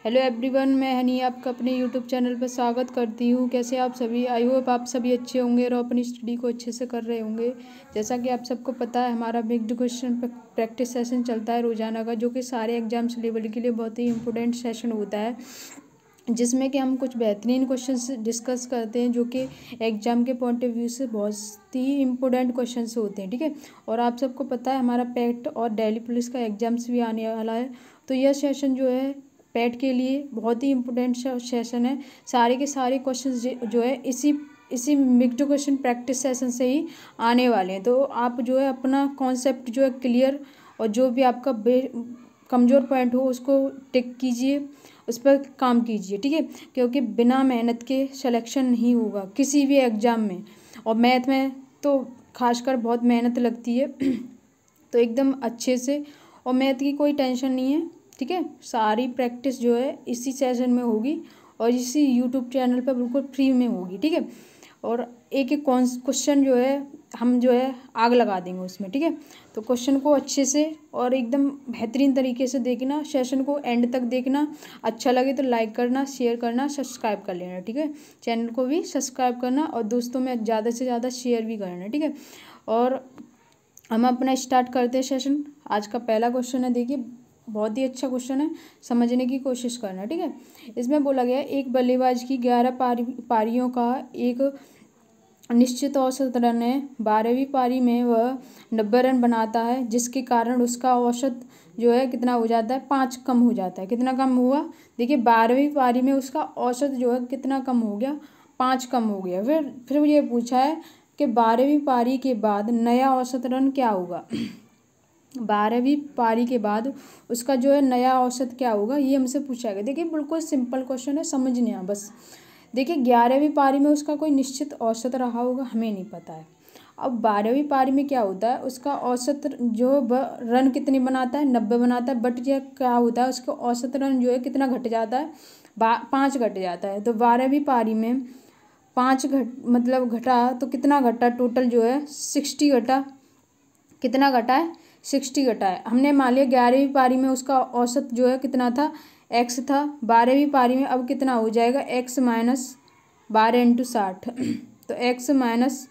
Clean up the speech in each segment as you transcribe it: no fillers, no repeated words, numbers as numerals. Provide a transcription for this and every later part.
Hello everyone, मैं हनी आपका अपने यूट्यूब चैनल पर स्वागत करती हूँ। कैसे आप सभी? आई होप आप सभी अच्छे होंगे और अपनी स्टडी को अच्छे से कर रहे होंगे। जैसा कि आप सबको पता है, हमारा बिग क्वेश्चन प्रैक्टिस सेशन चलता है रोजाना का, जो कि सारे एग्जाम्स लेवल के लिए बहुत ही इंपॉर्टेंट सेशन होता है, जिसमें कि हम कुछ बेहतरीन क्वेश्चंस डिस्कस करते हैं जो कि एग्जाम के पॉइंट ऑफ व्यू से बहुत ही इंपॉर्टेंट क्वेश्चंस होते हैं। ठीक है, और आप सबको पता है हमारा पैट और दिल्ली पुलिस का एग्जाम्स भी आने वाला है, तो यह सेशन जो है पैट के लिए बहुत ही इम्पोर्टेंट सेशन है। सारे के सारे क्वेश्चंस जो है इसी मिक्स्ड क्वेश्चन प्रैक्टिस सेशन से ही आने वाले हैं। तो आप जो है अपना कॉन्सेप्ट जो है क्लियर, और जो भी आपका कमज़ोर पॉइंट हो उसको टिक कीजिए, उस पर काम कीजिए। ठीक है, क्योंकि बिना मेहनत के सिलेक्शन नहीं होगा किसी भी एग्ज़ाम में, और मैथ में तो खासकर बहुत मेहनत लगती है। तो एकदम अच्छे से, और मैथ की कोई टेंशन नहीं है। ठीक है, सारी प्रैक्टिस जो है इसी सेशन में होगी और इसी यूट्यूब चैनल पर बिल्कुल फ्री में होगी। ठीक है, और एक एक क्वेश्चन जो है हम जो है आग लगा देंगे उसमें। ठीक है, तो क्वेश्चन को अच्छे से और एकदम बेहतरीन तरीके से देखना, सेशन को एंड तक देखना। अच्छा लगे तो लाइक करना, शेयर करना, सब्सक्राइब कर लेना। ठीक है, चैनल को भी सब्सक्राइब करना और दोस्तों में ज़्यादा से ज़्यादा शेयर भी करना। ठीक है, और हम अपना स्टार्ट करते हैं सेशन। आज का पहला क्वेश्चन है, देखिए बहुत ही अच्छा क्वेश्चन है, समझने की कोशिश करना। ठीक है, इसमें बोला गया एक बल्लेबाज की 11 पारियों का एक निश्चित औसत रन है। 12वीं पारी में वह 90 रन बनाता है, जिसके कारण उसका औसत जो है कितना हो जाता है? 5 कम हो जाता है। कितना कम हुआ? देखिए 12वीं पारी में उसका औसत जो है कितना कम हो गया? 5 कम हो गया। फिर ये पूछा है कि 12वीं पारी के बाद नया औसत रन क्या होगा? 12वीं पारी के बाद उसका जो है नया औसत क्या होगा, ये हमसे पूछा गया। देखिए बिल्कुल सिंपल क्वेश्चन है, समझने आ बस। देखिए 11वीं पारी में उसका कोई निश्चित औसत रहा होगा, हमें नहीं पता है। अब 12वीं पारी में क्या होता है, उसका औसत जो रन कितने बनाता है? 90 बनाता है, बट ये क्या होता है, उसका औसत रन जो है कितना घट जाता है? 5 घट जाता है। तो 12वीं पारी में 5 घटा, तो कितना घटा? टोटल जो है 60 घटा। कितना घटा है? 60 घटा है। हमने मान लिया 11वीं पारी में उसका औसत जो है कितना था? x था। 12वीं पारी में अब कितना हो जाएगा? x minus 12 into 60। तो x माइनस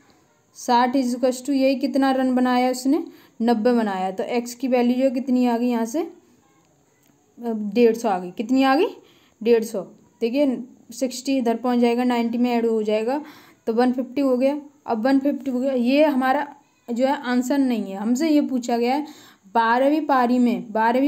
60 इजकल्स टू, यही कितना रन बनाया उसने? 90 बनाया। तो x की वैल्यू जो कितनी आ गई यहाँ से? 150 आ गई। कितनी आ गई? 150। देखिए 60 इधर पहुँच जाएगा, 90 में ऐड हो जाएगा, तो 150 हो गया। अब 150 हो गया, ये हमारा जो है आंसर नहीं है। हमसे ये पूछा गया है 12वीं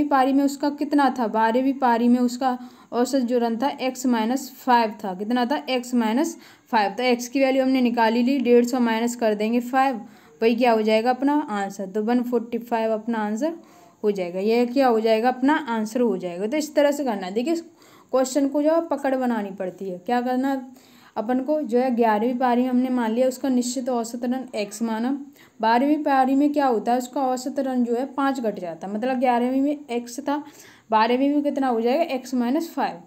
पारी में उसका कितना था? 12वीं पारी में उसका औसत जो रन था x माइनस 5 था। कितना था? x minus 5। तो x की वैल्यू हमने निकाली ली, 150 माइनस कर देंगे 5, वही क्या हो जाएगा? अपना आंसर। तो 145 अपना आंसर हो जाएगा। यह क्या हो जाएगा? अपना आंसर हो जाएगा। तो इस तरह से करना है। देखिए क्वेश्चन को जो पकड़ बनानी पड़ती है। क्या करना अपन को जो है, 11वीं पारी में हमने मान लिया उसका निश्चित औसत रन x माना। 12वीं पारी में क्या होता है, उसका औसत रन जो है 5 घट जाता है। मतलब 11वीं में x था, 12वीं में कितना हो जाएगा? x minus 5।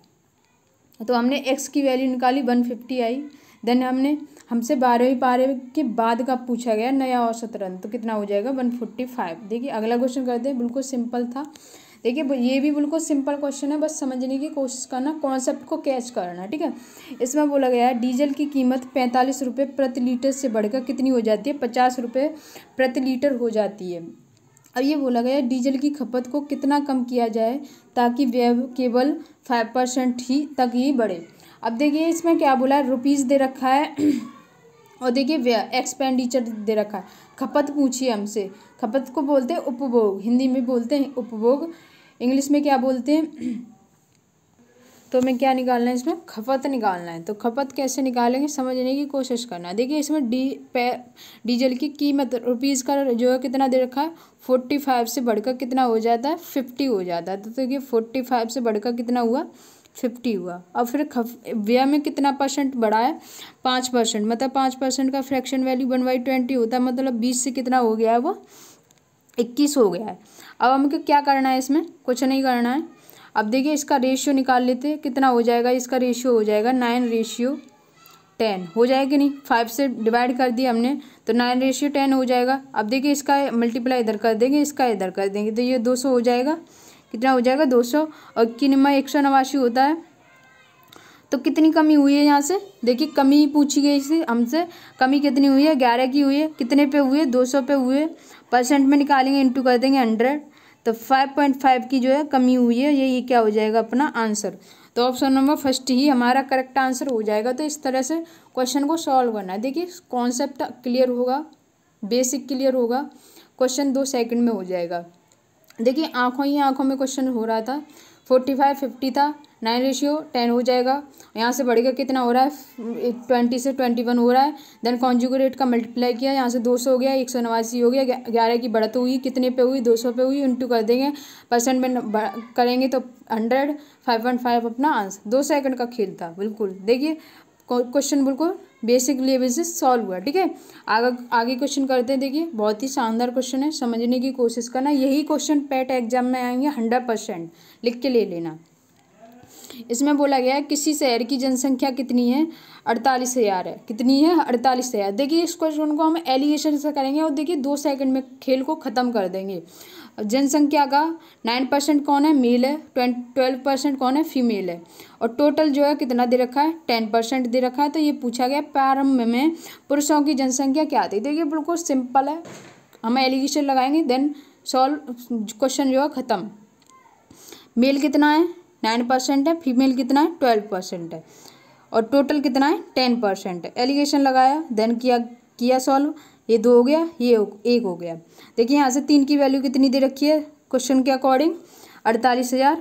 तो हमने x की वैल्यू निकाली, 150 आई। देन हमसे 12वीं पारी के बाद का पूछा गया नया औसत रन, तो कितना हो जाएगा? 145। देखिए अगला क्वेश्चन करते हैं, बिल्कुल सिंपल था। देखिए ये भी बिल्कुल सिंपल क्वेश्चन है, बस समझने की कोशिश करना, कॉन्सेप्ट को कैच करना। ठीक है, इसमें बोला गया है डीजल की कीमत 45 रुपये प्रति लीटर से बढ़कर कितनी हो जाती है? 50 रुपये प्रति लीटर हो जाती है। अब ये बोला गया है डीजल की खपत को कितना कम किया जाए ताकि व्यय केवल 5% तक ही बढ़े। अब देखिए इसमें क्या बोला है, रुपीज़ दे रखा है और देखिए व्यय एक्सपेंडिचर दे रखा है। खपत पूछिए हमसे, खपत को बोलते हैं उपभोग, हिंदी में बोलते हैं उपभोग, इंग्लिश में क्या बोलते हैं? तो हमें क्या निकालना है इसमें? खपत निकालना है। तो खपत कैसे निकालेंगे, समझने की कोशिश करना। देखिए इसमें डीजल की कीमत रुपीज़ का जो है कितना दे रखा है? 45 से बढ़कर कितना हो जाता है? 50 हो जाता है। तो देखिए 45 से बढ़कर कितना हुआ? 50 हुआ। अब फिर व्यय में कितना परसेंट बढ़ा है? 5%। मतलब 5% का फ्रैक्शन वैल्यू 1/20 होता है, मतलब 20 से कितना हो गया है? वो 21 हो गया है। अब हमको क्या करना है, इसमें कुछ नहीं करना है। अब देखिए इसका रेशियो निकाल लेते हैं, कितना हो जाएगा? इसका रेशियो हो जाएगा 9:10 हो जाएगा कि नहीं? 5 से डिवाइड कर दिया हमने, तो 9:10 हो जाएगा। अब देखिए इसका मल्टीप्लाई इधर कर देंगे, इसका इधर कर देंगे, तो ये 200 हो जाएगा। कितना हो जाएगा 200, और की निम्मा 189 होता है, तो कितनी कमी हुई है यहाँ से, देखिए कमी पूछी गई थी हमसे, कमी कितनी हुई है 11 की हुई है, कितने पे हुए 200 पे हुए, परसेंट में निकालेंगे इंटू कर देंगे 100, तो 5.5 की जो है कमी हुई है, ये क्या हो जाएगा अपना आंसर। तो ऑप्शन नंबर फर्स्ट ही हमारा करेक्ट आंसर हो जाएगा। तो इस तरह से क्वेश्चन को सॉल्व करना है। देखिए कॉन्सेप्ट क्लियर होगा, बेसिक क्लियर होगा, क्वेश्चन 2 सेकंड में हो जाएगा। देखिए आँखों ही आँखों में क्वेश्चन हो रहा था, 45-50 था, 9:10 हो जाएगा। यहाँ से बढ़ के कितना हो रहा है 20 से 21 हो रहा है। देन कॉन्जुगेट का मल्टीप्लाई किया, यहाँ से 200 हो गया, 189 हो गया, 11 की बढ़त हुई, कितने पे हुई 200 पे हुई, इंटू कर देंगे, परसेंट में करेंगे तो 100, 5.5 अपना आंसर। 2 सेकंड का खेल था बिल्कुल। देखिए क्वेश्चन बिल्कुल बेसिक लेवल से सॉल्व हुआ। ठीक है, आगे क्वेश्चन करते हैं। देखिए बहुत ही शानदार क्वेश्चन है, समझने की कोशिश करना। यही क्वेश्चन पैट एग्जाम में आएंगे 100%, लिख के ले लेना। इसमें बोला गया है किसी शहर की जनसंख्या कितनी है 48,000 है, कितनी है 48,000। देखिए इस क्वेश्चन को हम एलिगेशन से करेंगे और देखिए 2 सेकंड में खेल को ख़त्म कर देंगे। जनसंख्या का 9% कौन है मेल है, 12% कौन है फीमेल है, और टोटल जो है कितना दे रखा है 10% दे रखा है। तो ये पूछा गया प्रारंभ में पुरुषों की जनसंख्या क्या थी। देखिए बिल्कुल सिंपल है, हम एलिगेशन लगाएंगे देन सॉल्व, क्वेश्चन जो है ख़त्म। मेल कितना है 9% है, फीमेल कितना है 12% है, और टोटल कितना है 10% है। एलिगेशन लगाया देन किया सॉल्व, ये 2 हो गया, ये 1 हो गया। देखिए यहाँ से 3 की वैल्यू कितनी दे रखी है क्वेश्चन के अकॉर्डिंग 48,000।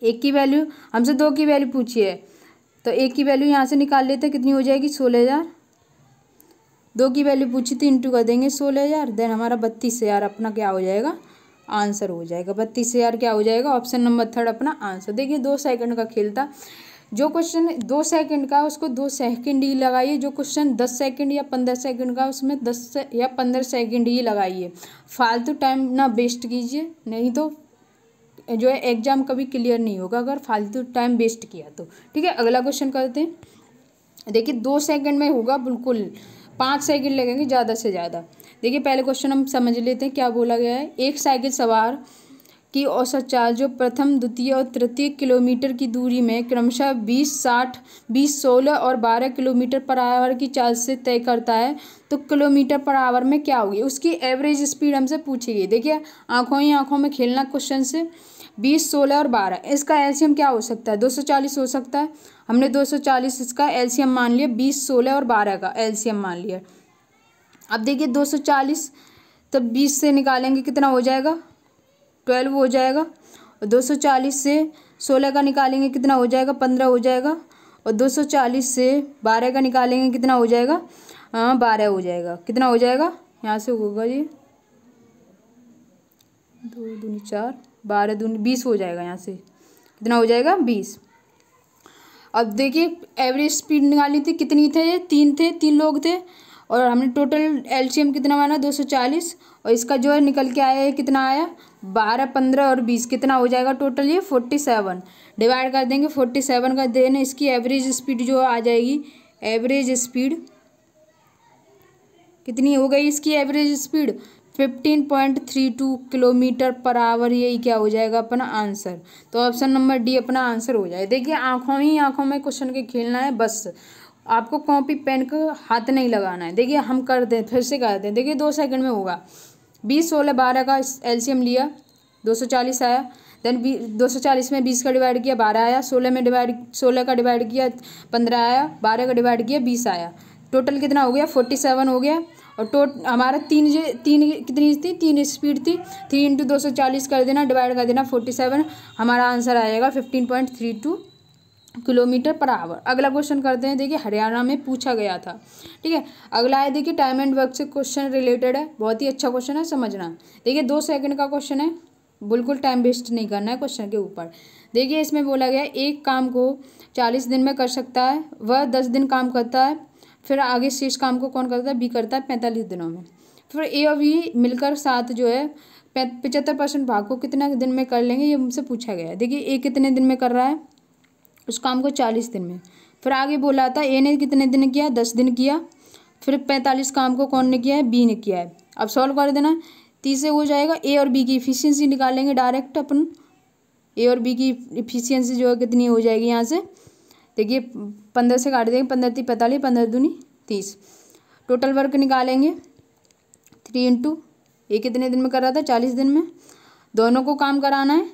1 की वैल्यू हमसे 2 की वैल्यू पूछी है, तो 1 की वैल्यू यहाँ से निकाल लेते, कितनी हो जाएगी 16,000। 2 की वैल्यू पूछी थी, इंटू कर देंगे 16,000, देन हमारा 32,000 अपना क्या हो जाएगा आंसर हो जाएगा। 32,000 क्या हो जाएगा ऑप्शन नंबर 3 अपना आंसर। देखिए 2 सेकंड का खेल था। जो क्वेश्चन 2 सेकंड का उसको 2 सेकंड ही लगाइए, जो क्वेश्चन 10 सेकंड या 15 सेकंड का उसमें 10 या 15 सेकंड ही लगाइए। फालतू टाइम ना वेस्ट कीजिए, नहीं तो जो है एग्जाम कभी क्लियर नहीं होगा अगर फालतू टाइम वेस्ट किया तो। ठीक है, अगला क्वेश्चन करते हैं। देखिए 2 सेकंड में होगा बिल्कुल, 5 सेकंड लगेंगे ज़्यादा से ज़्यादा। देखिए पहले क्वेश्चन हम समझ लेते हैं क्या बोला गया है। एक साइकिल सवार की औसत चाल जो प्रथम, द्वितीय और तृतीय किलोमीटर की दूरी में क्रमशः 20, 60, 20, 16 और 12 किलोमीटर पर आवर की चाल से तय करता है, तो किलोमीटर पर आवर में क्या होगी उसकी एवरेज स्पीड हमसे पूछी गई। देखिए आंखों ही आंखों में खेलना क्वेश्चन से। 20, 16 और 12 इसका एलसीएम क्या हो सकता है 240 हो सकता है। हमने 240 इसका एलसीएम मान लिया, 20, 16 और 12 का एलसीएम मान लिया। अब देखिए 240 तो 20 से निकालेंगे कितना हो जाएगा 12 हो जाएगा, और 240 से 16 का निकालेंगे कितना हो जाएगा 15 हो जाएगा, और 240 से 12 का निकालेंगे कितना हो जाएगा 12 हो जाएगा। कितना हो जाएगा यहाँ से होगा जी 2 दूनी 4, 12 दूनी 20 हो जाएगा। यहाँ से कितना हो जाएगा 20। अब देखिए एवरेज स्पीड निकाली थी, कितनी थे ये 3 लोग थे, और हमने टोटल एलसीएम कितना माना 240, और इसका जो है निकल के आया है कितना आया 12, 15 और 20 कितना हो जाएगा टोटल ये 47। डिवाइड कर देंगे 47 का देने इसकी एवरेज स्पीड जो आ जाएगी, एवरेज स्पीड कितनी हो गई इसकी average speed 15.32 kilometre per hour. यही क्या हो जाएगा अपना आंसर। तो ऑप्शन नंबर डी अपना आंसर हो जाए। देखिए आंखों ही आंखों में क्वेश्चन के खेलना है, बस आपको कॉपी पेन का हाथ नहीं लगाना है। देखिए हम कर दें फिर से करते हैं। देखिए 2 सेकंड में होगा। 20, 16, 12 का एलसीएम लिया 240 आया, देन 240 में 20 का डिवाइड किया 12 आया, 16 का डिवाइड किया 15 आया, 12 का डिवाइड किया 20 आया। टोटल कितना हो गया 47 हो गया। और हमारा तीन कितनी थी 3 स्पीड थी, 3 इंटू 240 कर देना, डिवाइड कर देना 47, हमारा आंसर आएगा 15.32 किलोमीटर पर आवर। अगला क्वेश्चन करते हैं। देखिए हरियाणा में पूछा गया था। ठीक है, अगला है देखिए टाइम एंड वर्क से क्वेश्चन रिलेटेड है, बहुत ही अच्छा क्वेश्चन है, समझना। देखिए 2 सेकंड का क्वेश्चन है, बिल्कुल टाइम वेस्ट नहीं करना है क्वेश्चन के ऊपर। देखिए इसमें बोला गया एक काम को 40 दिन में कर सकता है, वह 10 दिन काम करता है, फिर आगे शेष काम को कौन करता है बी करता है 45 दिनों में। फिर ए और बी मिलकर साथ जो है 75% भाग को कितना दिन में कर लेंगे, ये हमसे पूछा गया है। देखिए ए कितने दिन में कर रहा है उस काम को 40 दिन में। फिर आगे बोला था ए ने कितने दिन किया 10 दिन किया, फिर 45 काम को कौन ने किया है बी ने किया है। अब सॉल्व कर देना। 30 से हो जाएगा। ए और बी की इफिशियंसी निकालेंगे डायरेक्ट अपन। ए और बी की इफिशियंसी जो है कितनी हो जाएगी यहाँ से, देखिए 15 से काट देंगे, 15 × 3 = 45, 15 दूनी 30। टोटल वर्क निकालेंगे 3 × ए कितने दिन में कर रहा था, 40 दिन में। दोनों को काम कराना है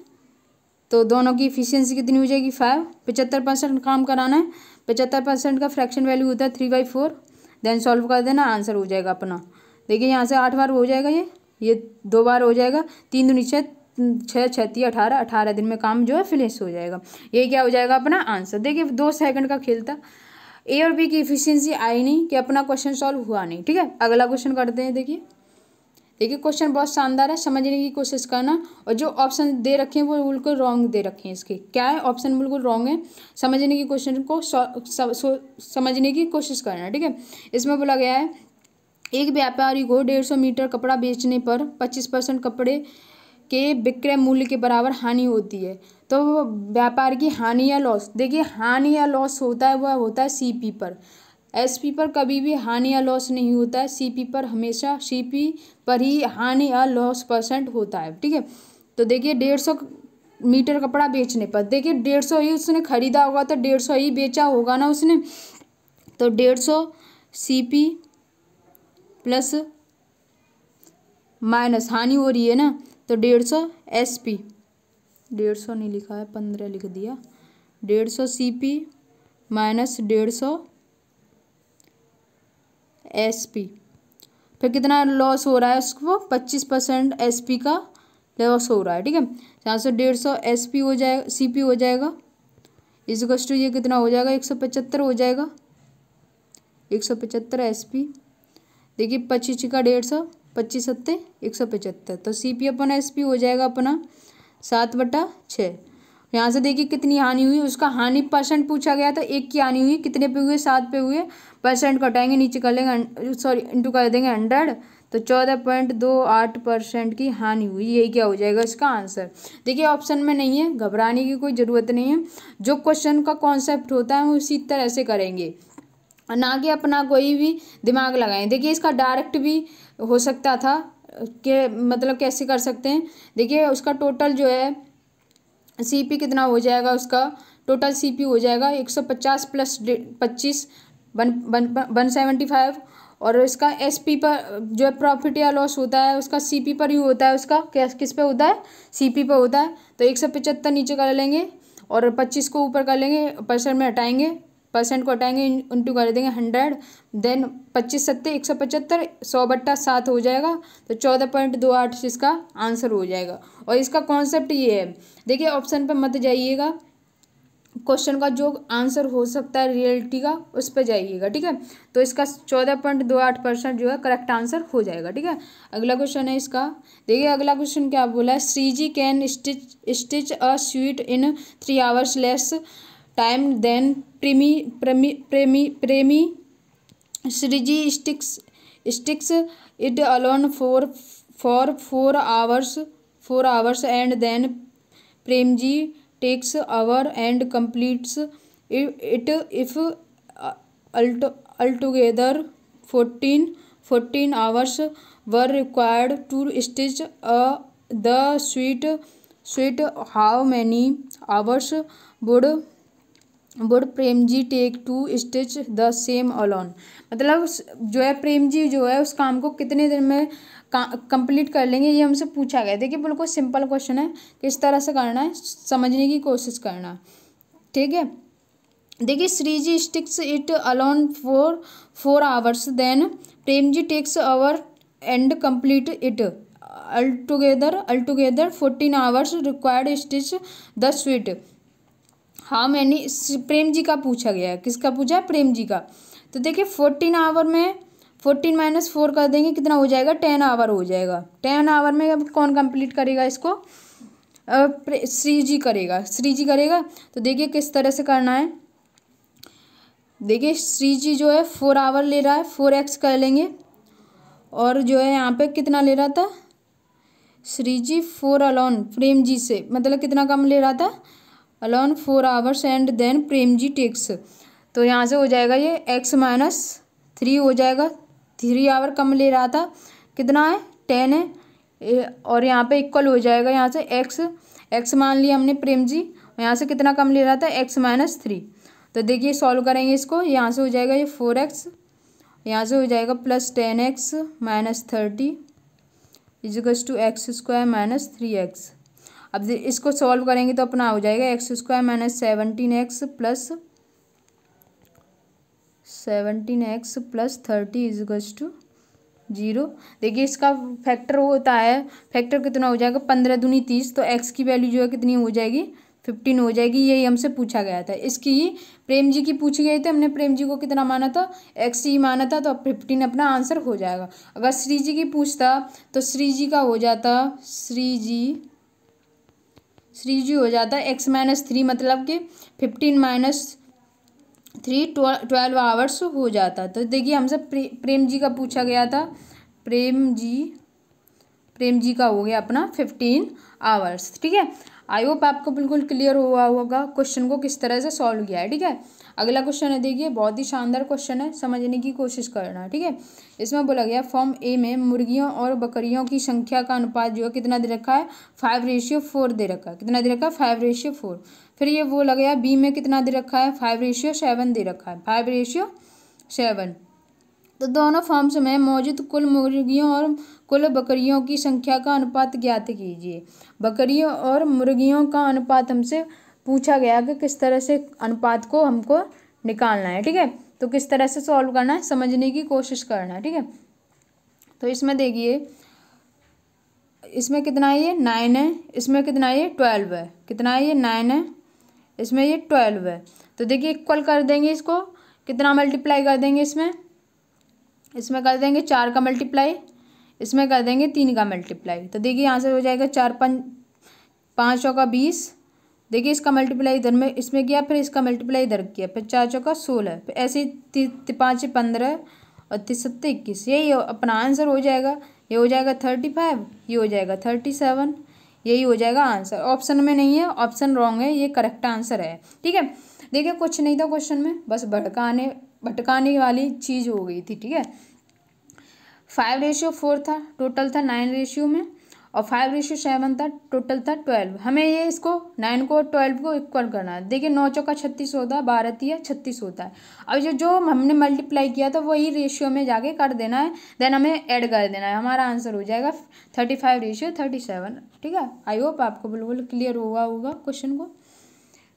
तो दोनों की इफिशियंसी कितनी हो जाएगी 5। 75% काम कराना है, 75% का फ्रैक्शन वैल्यू होता है 3/4। देन सॉल्व कर देना, आंसर हो जाएगा अपना। देखिए यहाँ से 8 बार हो जाएगा, ये 2 बार हो जाएगा। 3 दूनी 6, 6 6 3 18, 18 दिन में काम जो है फिनिश हो जाएगा। ये क्या हो जाएगा अपना आंसर। देखिए 2 सेकंड का खेल था। ए और बी की इफिशियंसी आई नहीं कि अपना क्वेश्चन सॉल्व हुआ नहीं। ठीक है, अगला क्वेश्चन करते हैं। देखिए क्वेश्चन बहुत शानदार है, समझने की कोशिश करना। और जो ऑप्शन दे रखे हैं वो बिल्कुल रॉन्ग दे रखे हैं। इसके क्या है, ऑप्शन बिल्कुल रॉन्ग है। समझने की क्वेश्चन को समझने की कोशिश करना। ठीक है, इसमें बोला गया है एक व्यापारी को 150 मीटर कपड़ा बेचने पर 25% कपड़े के विक्रय मूल्य के बराबर हानि होती है। तो व्यापार की हानि या लॉस, देखिए हानि या लॉस होता है वह होता है सीपी पर। एसपी पर कभी भी हानि या लॉस नहीं होता है। सीपी पर हमेशा सीपी पर ही हानि या लॉस % होता है। ठीक है, तो देखिए 150 मीटर कपड़ा बेचने पर, देखिए 150 ही उसने खरीदा होगा तो 150 ही बेचा होगा ना उसने। तो 150 सीपी प्लस माइनस हानि हो रही है ना, तो 150 एसपी, 150 नहीं लिखा है 15 लिख दिया, 150 सीपी माइनस 150 एसपी। फिर कितना लॉस हो रहा है उसको, 25% एसपी का लॉस हो रहा है। ठीक है, यहाँ से 150 एसपी हो जाएगा, सीपी हो जाएगा इस टू ये कितना हो जाएगा 175 हो जाएगा, 175 एसपी। देखिए 25 का 150, 25 सत्ते 175, तो सीपी अपन एसपी हो जाएगा अपना 7/6। यहाँ से देखिए कितनी हानि हुई, उसका हानि % पूछा गया था, 1 की हानि हुई, कितने पे हुए 7 पे हुए। % कटाएंगे, नीचे कर लेंगे, सॉरी इंटू कर देंगे 100, तो 14.28% की हानि हुई। यही क्या हो जाएगा इसका आंसर। देखिए ऑप्शन में नहीं है, घबराने की कोई ज़रूरत नहीं है। जो क्वेश्चन का कॉन्सेप्ट होता है वो इसी तरह से करेंगे, ना कि अपना कोई भी दिमाग लगाएं। देखिए इसका डायरेक्ट भी हो सकता था कि मतलब कैसे कर सकते हैं। देखिए उसका टोटल जो है सीपी कितना हो जाएगा, उसका टोटल सीपी हो जाएगा 150 प्लस 25 175। और इसका एसपी पर जो है प्रॉफिट या लॉस होता है उसका सीपी पर ही होता है, उसका किस पे होता है, सीपी पर होता है। तो 175 नीचे कर लेंगे और 25 को ऊपर कर लेंगे, % में हटाएंगे, % को हटाएंगे, इंटू कर देंगे 100। देन 25 सत्ते 175, 100/7 हो जाएगा, तो 14.28 इसका आंसर हो जाएगा। और इसका कॉन्सेप्ट ये है, देखिए ऑप्शन पर मत जाइएगा, क्वेश्चन का जो आंसर हो सकता है रियलिटी का उस पर जाइएगा। ठीक है, तो इसका 14.28% जो है करेक्ट आंसर हो जाएगा। ठीक है, अगला क्वेश्चन है इसका। देखिए अगला क्वेश्चन क्या बोला है, Shreeji can stitch a suit in 3 hours less time than Premji Shreeji stitches it alone for 4 hours and then Premji takes hour and completes it if altogether 14 hours were required to stitch the sweet. How many hours would Premji take to stitch the same alone। मतलब जो है प्रेमजी जो है उस काम को कितने दिन में कंप्लीट कर लेंगे, ये हमसे पूछा गया। देखिए बिल्कुल सिंपल क्वेश्चन है, किस तरह से करना है समझने की कोशिश करना। ठीक है, देखिए Shreeji stitches it alone for 4 hours then Premji takes hour and complete it altogether 14 hours required stitch the suit. How many, Prem ji का पूछा गया है, किसका पूछा है, प्रेम जी का। तो देखिए 14 आवर में 14 - 4 कर देंगे, कितना हो जाएगा 10 आवर हो जाएगा। 10 आवर में अब कौन कंप्लीट करेगा इसको, श्रीजी करेगा। तो देखिए किस तरह से करना है। देखिए श्रीजी जो है 4 आवर ले रहा है, 4x कर लेंगे, और जो है यहाँ पे कितना ले रहा था श्रीजी 4 अलोन प्रेम जी से, मतलब कितना कम ले रहा था alone 4 hours and then Prem ji takes. तो यहाँ से हो जाएगा ये x - 3 हो जाएगा, 3 आवर कम ले रहा था, कितना है 10 है, और यहाँ पे इक्वल हो जाएगा, यहाँ से एक्स मान लिया हमने प्रेम जी, यहाँ से कितना कम ले रहा था x-3। तो देखिए सॉल्व करेंगे इसको, यहाँ से हो जाएगा ये 4x, यहाँ से हो जाएगा +10x - 30 equals to x² - 3x। अब इसको सॉल्व करेंगे तो अपना हो जाएगा x² - 17x + 30 इजिकल्स टू 0। देखिए इसका फैक्टर होता है, फैक्टर कितना हो जाएगा 15 दूनी 30, तो x की वैल्यू जो है कितनी हो जाएगी 15 हो जाएगी। यही हमसे पूछा गया था, इसकी प्रेम जी की पूछी गई थी, हमने प्रेम जी को कितना माना था x ही माना था, तो 15 अपना आंसर हो जाएगा। अगर श्री जी की पूछता तो श्री जी का हो जाता श्री जी हो जाता x-3, मतलब कि 15 - 3 12 आवर्स हो जाता। तो देखिए हमसे प्रेम जी का पूछा गया था, प्रेम जी का हो गया अपना 15 आवर्स। ठीक है, आई होप आपको बिल्कुल क्लियर हुआ होगा क्वेश्चन को किस तरह से सॉल्व किया है। ठीक है, अगला क्वेश्चन है, देखिए बहुत ही शानदार क्वेश्चन है, समझने की कोशिश करना। ठीक है, इसमें बोला गया फॉर्म ए में मुर्गियों और बकरियों की संख्या का अनुपात जो है कितना दे रखा है 5:4 दे रखा है। कितना दे रखा है 5:4। फिर ये वो लग गया बी में कितना दे रखा है 5:7 दे रखा है, 5:7। तो दोनों फॉर्म्स में मौजूद कुल मुर्गियों और कुल बकरियों की संख्या का अनुपात ज्ञात कीजिए। बकरियों और मुर्गियों का अनुपात हमसे पूछा गया कि किस तरह से अनुपात को हमको निकालना है। ठीक है, तो किस तरह से सॉल्व करना है समझने की कोशिश करना है। ठीक है, तो इसमें देखिए इसमें कितना है ये 9 है, इसमें कितना है ये 12 है, कितना है ये 9 है, इसमें ये 12 है। तो देखिए इक्वल कर देंगे इसको, कितना मल्टीप्लाई कर देंगे इसमें कर देंगे 4 का मल्टीप्लाई, इसमें कर देंगे 3 का मल्टीप्लाई। तो देखिए यहाँ से हो जाएगा 4 5 चौका 20। देखिए इसका मल्टीप्लाई इधर में इसमें किया, फिर इसका मल्टीप्लाई इधर किया, फिर 4 चौका 16, फिर ऐसे ही 5 15 और 3 7 21। यही अपना आंसर हो जाएगा। ये हो जाएगा 35, ये हो जाएगा 37, यही हो जाएगा आंसर। ऑप्शन में नहीं है, ऑप्शन रॉन्ग है, ये करेक्ट आंसर है। ठीक है, देखिए कुछ नहीं था क्वेश्चन में, बस भटकाने वाली चीज़ हो गई थी। ठीक है, 5:4 था, टोटल था 9 रेशियो में, और 5:7 था, टोटल था 12। हमें ये इसको 9 को 12 को इक्वल करना है। देखिए 9 चौका 36 होता है, 12 तिया 36 होता है। अब जो हमने मल्टीप्लाई किया था वही रेशियो में जाके कर देना है, देन हमें ऐड कर देना है, हमारा आंसर हो जाएगा 35:37। ठीक है, आई होप आपको बिल्कुल क्लियर हुआ होगा क्वेश्चन को।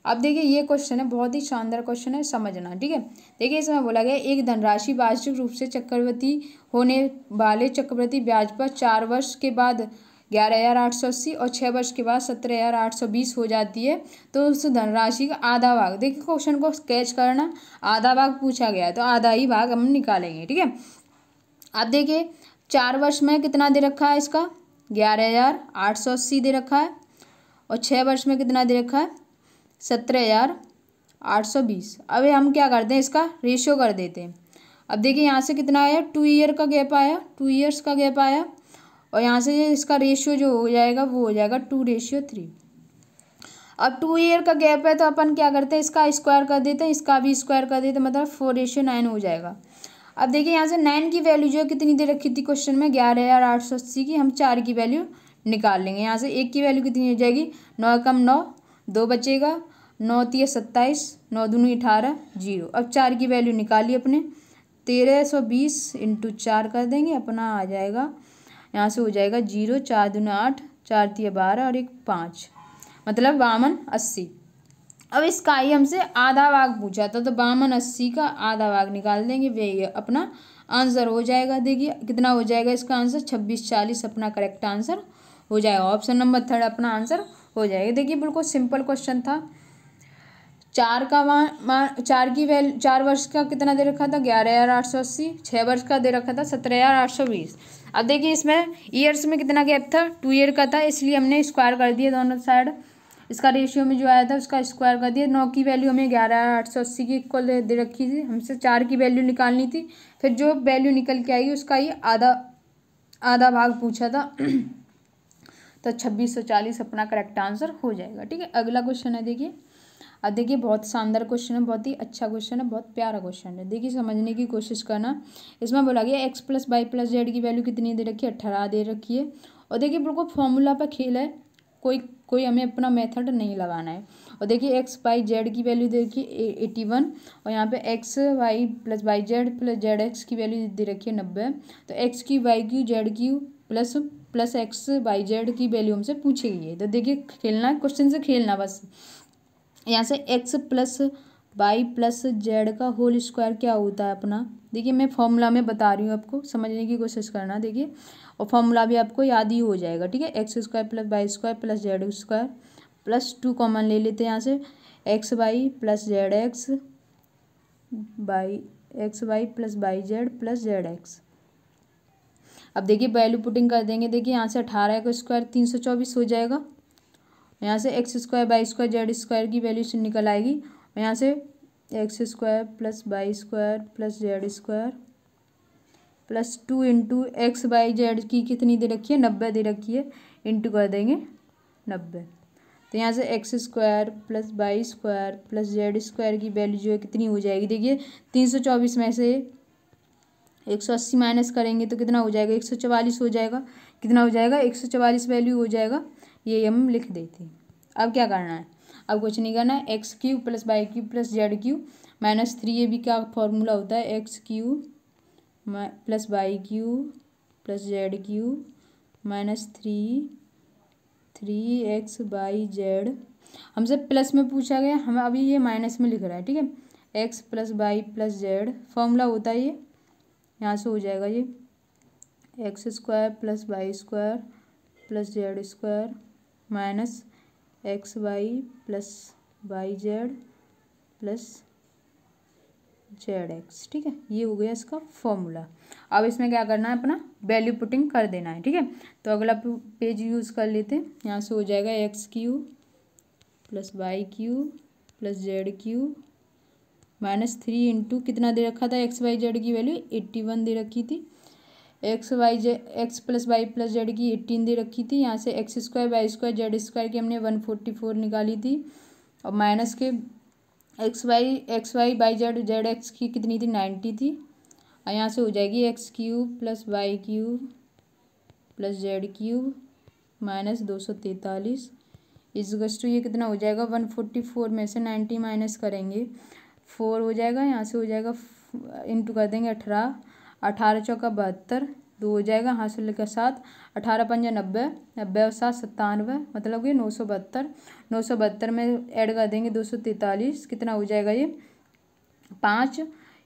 अब देखिए ये क्वेश्चन है, बहुत ही शानदार क्वेश्चन है, समझना। ठीक है, देखिए इसमें बोला गया एक धनराशि वार्षिक रूप से चक्रवृद्धि होने वाले चक्रवृद्धि ब्याज पर 4 वर्ष के बाद 11,880 और 6 वर्ष के बाद 17,820 हो जाती है, तो उस धनराशि का आधा भाग, देखिए क्वेश्चन को स्केच करना, आधा भाग पूछा गया है तो आधा ही भाग हम निकालेंगे। ठीक है, अब देखिए 4 वर्ष में कितना दे रखा है इसका 11,880 दे रखा है, और 6 वर्ष में कितना दे रखा है 17,820। अब हम क्या करते हैं इसका रेशियो कर देते हैं। अब देखिए यहाँ से कितना आया 2 ईयर का गैप आया, 2 ईयर्स का गैप आया, और यहाँ से इसका रेशियो जो हो जाएगा वो हो जाएगा 2:3। अब 2 ईयर का गैप है तो अपन क्या करते हैं इसका स्क्वायर कर देते हैं, इसका भी स्क्वायर कर देते हैं, मतलब 4:9 हो जाएगा। अब देखिए यहाँ से 9 की वैल्यू जो है कितनी दे रखी थी क्वेश्चन में 11,880 की, हम 4 की वैल्यू निकाल लेंगे। यहाँ से 1 की वैल्यू कितनी हो जाएगी 9 कम 9, 2 बचेगा, 9 तिया 27, 9 दूनी 18, 0। अब 4 की वैल्यू निकाली अपने, 1320 × 4 कर देंगे, अपना आ जाएगा यहाँ से हो जाएगा 0, 4 दूनी 8, 4 तिया 12 और 1 5, मतलब 5280। अब इसका ही हमसे आधा भाग पूछा था, तो 5280 का आधा भाग निकाल देंगे, वही अपना आंसर हो जाएगा। देखिए कितना हो जाएगा इसका आंसर 2640 अपना करेक्ट आंसर हो जाएगा। ऑप्शन नंबर 3 अपना आंसर हो जाएगा। देखिए बिल्कुल सिंपल क्वेश्चन था। 4 वर्ष का कितना दे रखा था 11,880, 6 वर्ष का दे रखा था 17,820। अब देखिए इसमें ईयर्स में कितना गैप था 2 ईयर का था, इसलिए हमने स्क्वायर कर दिया दोनों साइड, इसका रेशियो में जो आया था उसका स्क्वायर कर दिया। 9 की वैल्यू हमें 11,880 की इक्वल दे रखी थी, हमसे 4 की वैल्यू निकालनी थी, फिर जो वैल्यू निकल के आएगी उसका ही आधा भाग पूछा था, तो 2640 अपना करेक्ट आंसर हो जाएगा। ठीक है, अगला क्वेश्चन है देखिए। अब देखिए बहुत शानदार क्वेश्चन है, बहुत ही अच्छा क्वेश्चन है, बहुत प्यारा क्वेश्चन है। देखिए समझने की कोशिश करना। इसमें बोला गया x + y + z की वैल्यू कितनी दे रखी है 18 दे रखी है, और देखिए बिल्कुल फॉर्मूला पर खेल है, कोई हमें अपना मेथड नहीं लगाना है। और देखिए एक्स बाई जेड की वैल्यू देखिए 81, और यहाँ पे x y plus y z plus z x की वैल्यू दे रखी है 90। तो x cube y cube z cube plus x y z की वैल्यू हमसे पूछी गई है। तो देखिए खेलना, क्वेश्चन से खेलना बस। यहाँ से x plus y plus z का होल स्क्वायर क्या होता है अपना, देखिए मैं फॉर्मूला में बता रही हूँ, आपको समझने की कोशिश करना। देखिए और फॉर्मूला भी आपको याद ही हो जाएगा, ठीक है। X square plus y square plus z square plus 2 common ले लेते हैं यहाँ से, x y plus z x by x y plus y z plus z x. अब देखिए वैल्यू पुटिंग कर देंगे। देखिए यहाँ से 18 का स्क्वायर 324 हो जाएगा, यहाँ से x square y square z square की वैल्यू से निकल आएगी, और यहाँ से x square plus y square plus z square plus 2 into x y z की कितनी दे रखी है 90 दे रखी है, इंटू कर देंगे 90। तो यहाँ से x square plus y square plus z square की वैल्यू जो है कितनी हो जाएगी, देखिए 324 में से 180 माइनस करेंगे तो कितना हो जाएगा 144 हो जाएगा। कितना हो जाएगा 144 वैल्यू हो जाएगा, ये हम लिख देते हैं। अब क्या करना है, अब कुछ नहीं करना है। X cube plus y cube plus z cube minus 3 ये भी क्या फॉर्मूला होता है, x cube plus y cube plus z cube minus 3 x y z. हमसे प्लस में पूछा गया, हमें अभी ये माइनस में लिख रहा है, ठीक है। X plus y plus z formula होता है ये, यहाँ से हो जाएगा ये x square plus y square plus z square minus x y plus y z plus z x, ठीक है। ये हो गया इसका फॉर्मूला। अब इसमें क्या करना है, अपना वैल्यू पुटिंग कर देना है, ठीक है। तो अगला पेज यूज़ कर लेते हैं। यहाँ से हो जाएगा x cube plus y cube plus z cube minus 3 into कितना दे रखा था, एक्स वाई जेड की वैल्यू 81 दे रखी थी, x plus y plus z की 18 दे रखी थी। यहाँ से x square y square z square की हमने 144 निकाली थी, और माइनस के x y by z x की कितनी थी 90 थी, और यहाँ से हो जाएगी x cube plus y cube plus z cube minus 243 इस टू ये कितना हो जाएगा 144 में से 90 माइनस करेंगे 4 हो जाएगा। यहाँ से हो जाएगा इंटू कर देंगे 18 चौका 72 2 हो जाएगा, हासिल का 7 18 पंजा 90 90 और 7 97 मतलब कि 972 में ऐड कर देंगे 243 कितना हो जाएगा ये 5,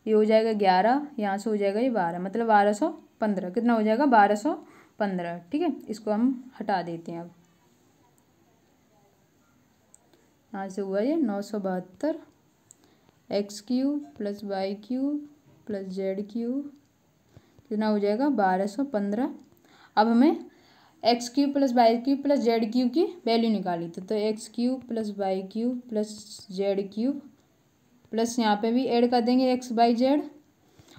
ये हो जाएगा 11, यहाँ से हो जाएगा ये 12 मतलब 1215 कितना हो जाएगा 1215, ठीक है। इसको हम हटा देते हैं। अब यहाँ से हुआ ये 972 x cube plus y cube plus z cube कितना हो जाएगा 1215। अब हमें x cube plus y cube plus z cube की वैल्यू निकाली थी, तो x cube plus y cube plus z cube plus यहाँ पे भी ऐड कर देंगे एक्स वाई जेड,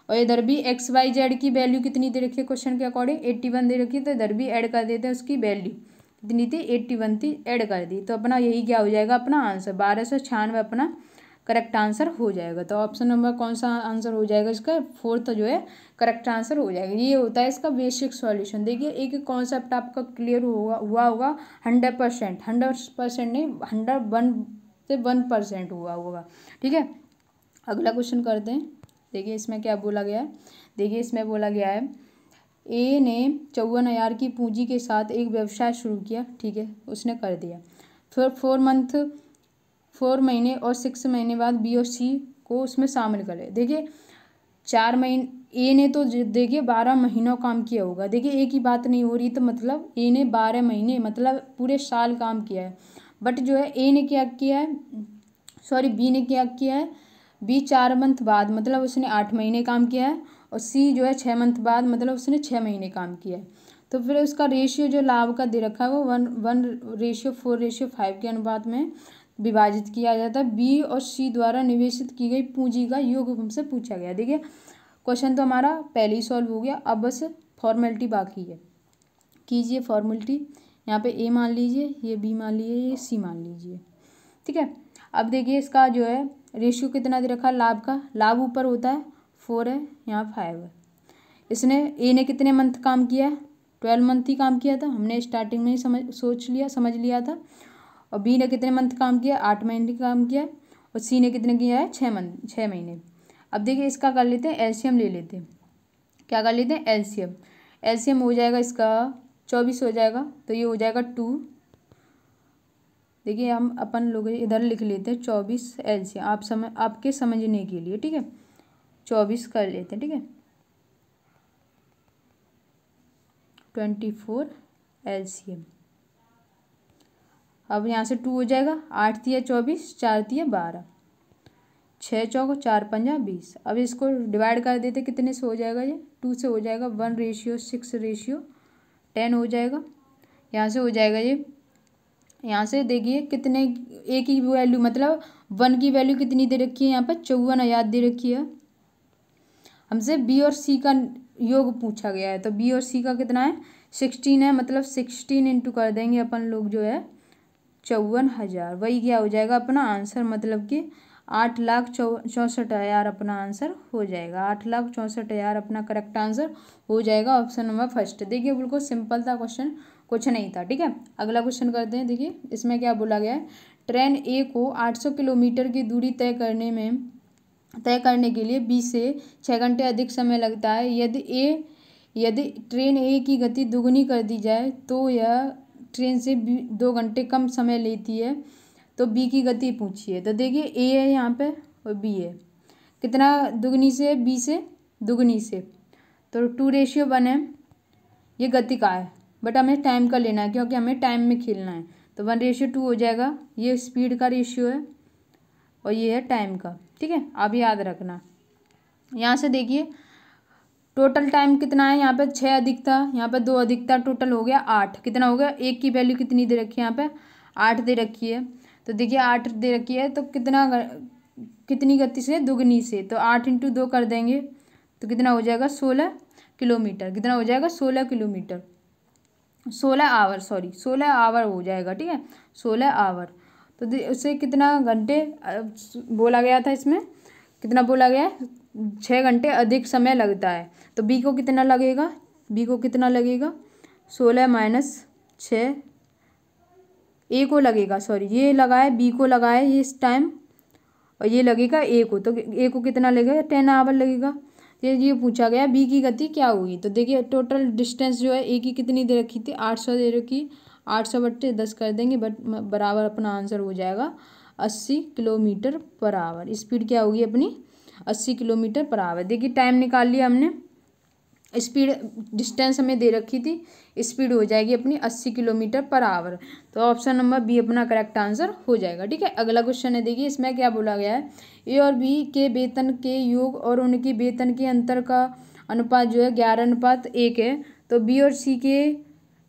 और इधर भी एक्स वाई जेड की वैल्यू कितनी दे रखी है क्वेश्चन के अकॉर्डिंग 81 दे रखी है, तो इधर भी ऐड कर देते हैं उसकी वैल्यू कितनी थी 81 थी, ऐड कर दी। तो अपना यही क्या हो जाएगा अपना आंसर 1296 अपना करेक्ट आंसर हो जाएगा। तो ऑप्शन नंबर कौन सा आंसर हो जाएगा इसका 4th जो है करेक्ट आंसर हो जाएगा। ये होता है इसका बेसिक सॉल्यूशन। देखिए एक कॉन्सेप्ट आपका क्लियर हुआ होगा 100% नहीं 101 से 1% हुआ होगा, ठीक है। अगला क्वेश्चन करते हैं। देखिए इसमें क्या बोला गया है, देखिए इसमें बोला गया है ए ने 54,000 की पूंजी के साथ एक व्यवसाय शुरू किया, ठीक है, उसने कर दिया। फिर 4 महीने और 6 महीने बाद बी और सी को उसमें शामिल करे। देखिए 4 महीने ए ने तो देखिए 12 महीनों काम किया होगा। देखिए एक ही बात नहीं हो रही, तो मतलब ए ने 12 महीने मतलब पूरे साल काम किया है, बट जो है ए ने क्या किया है बी ने क्या किया है, बी 4 मंथ बाद मतलब उसने 8 महीने काम किया है, और सी जो है 6 मंथ बाद मतलब उसने 6 महीने काम किया है। तो फिर उसका रेशियो जो लाभ का दे रखा है वो 1:4:5 के अनुपात में विभाजित किया जाता है। बी और सी द्वारा निवेशित की गई पूंजी का योग हमसे पूछा गया। देखिए क्वेश्चन तो हमारा पहले ही सॉल्व हो गया, अब बस फॉर्मेलिटी बाकी है। कीजिए फॉर्मेलिटी, यहाँ पे ए मान लीजिए, ये बी मान लीजिए, ये सी मान लीजिए, ठीक है। अब देखिए इसका जो है रेशियो कितना दे रखा है लाभ का, लाभ ऊपर होता है 4 है, यहाँ 5 है। इसने ए ने कितने मंथ काम किया है 12 मंथ ही काम किया था, हमने स्टार्टिंग में ही समझ लिया था। और बी ने कितने मंथ काम किया, 8 महीने काम किया। और सी ने कितने किया है, 6 महीने। अब देखिए इसका कर लेते हैं एलसीएम ले लेते हैं। क्या कर लेते हैं, एलसीएम। एलसीएम हो जाएगा इसका 24 हो जाएगा, तो ये हो जाएगा 2। देखिए हम अपन लोग इधर लिख लेते हैं 24 एलसीएम, आपके समझने के लिए, ठीक है। 24 कर लेते हैं, ठीक है। 24 एलसीएम। अब यहाँ से 2 हो जाएगा, 8 तिया 24, 4 तिया 12, 6 चौको 4 पंजा 20। अब इसको डिवाइड कर देते, कितने से हो जाएगा ये, 2 से हो जाएगा, 1:6:10 हो जाएगा। यहाँ से हो जाएगा ये, यहाँ से देखिए कितने, ए की वैल्यू मतलब 1 की वैल्यू कितनी दे रखी है यहाँ पर, 54,000 दे रखी है। हमसे बी और सी का योग पूछा गया है, तो बी और सी का कितना है, 16 है, मतलब 16 इंटू कर देंगे अपन लोग जो है 54,000। वही क्या हो जाएगा अपना आंसर, मतलब कि 8,64,000 अपना आंसर हो जाएगा। 8,64,000 अपना करेक्ट आंसर हो जाएगा, ऑप्शन नंबर फर्स्ट। देखिए बिल्कुल सिंपल था क्वेश्चन, कुछ नहीं था, ठीक है। अगला क्वेश्चन करते हैं। देखिए इसमें क्या बोला गया है, ट्रेन ए को 800 किलोमीटर की दूरी तय करने के लिए बी से 6 घंटे अधिक समय लगता है। यदि ट्रेन ए की गति दुगनी कर दी जाए तो यह ट्रेन से 2 घंटे कम समय लेती है, तो बी की गति पूछिए। तो देखिए ए है यहाँ पे और बी है, कितना दुगनी से, बी से दुगनी से, तो 2:1 है। ये गति का है, बट हमें टाइम का लेना है क्योंकि हमें टाइम में खेलना है, तो 1:2 हो जाएगा। ये स्पीड का रेशियो है और ये है टाइम का, ठीक है। आप याद रखना। यहाँ से देखिए टोटल टाइम कितना है, यहाँ पे 6 अधिक था, यहाँ पे 2 अधिक था, टोटल हो गया 8। कितना हो गया, एक की वैल्यू कितनी दे रखी है, यहाँ पे 8 दे रखी है। तो देखिए 8 दे रखी है, तो कितनी गति से, दुगनी से, तो 8 × 2 कर देंगे तो कितना हो जाएगा, 16 किलोमीटर। कितना हो जाएगा, 16 किलोमीटर, 16 आवर, 16 आवर हो जाएगा, ठीक है, 16 आवर। तो उससे कितना घंटे बोला गया था, इसमें कितना बोला गया है, 6 घंटे अधिक समय लगता है। तो बी को कितना लगेगा, 16 - 6, ए को लगेगा, ये लगा है, बी को लगा है ये इस टाइम, और ये लगेगा ए को, तो ए को कितना लगेगा, 10 आवर लगेगा। ये पूछा गया बी की गति क्या होगी। तो देखिए टोटल डिस्टेंस जो है ए की कितनी दे रखी थी, 800 दे रखी, 800/10 कर देंगे, बराबर अपना आंसर हो जाएगा 80 किलोमीटर पर आवर। स्पीड क्या होगी अपनी, 80 किलोमीटर पर आवर। देखिए टाइम निकाल लिया हमने, स्पीड डिस्टेंस हमें दे रखी थी, स्पीड हो जाएगी अपनी 80 किलोमीटर पर आवर। तो ऑप्शन नंबर बी अपना करेक्ट आंसर हो जाएगा, ठीक है। अगला क्वेश्चन है, देखिए इसमें क्या बोला गया है, ए और बी के वेतन के योग और उनके वेतन के अंतर का अनुपात जो है 11:1 है। तो बी और सी के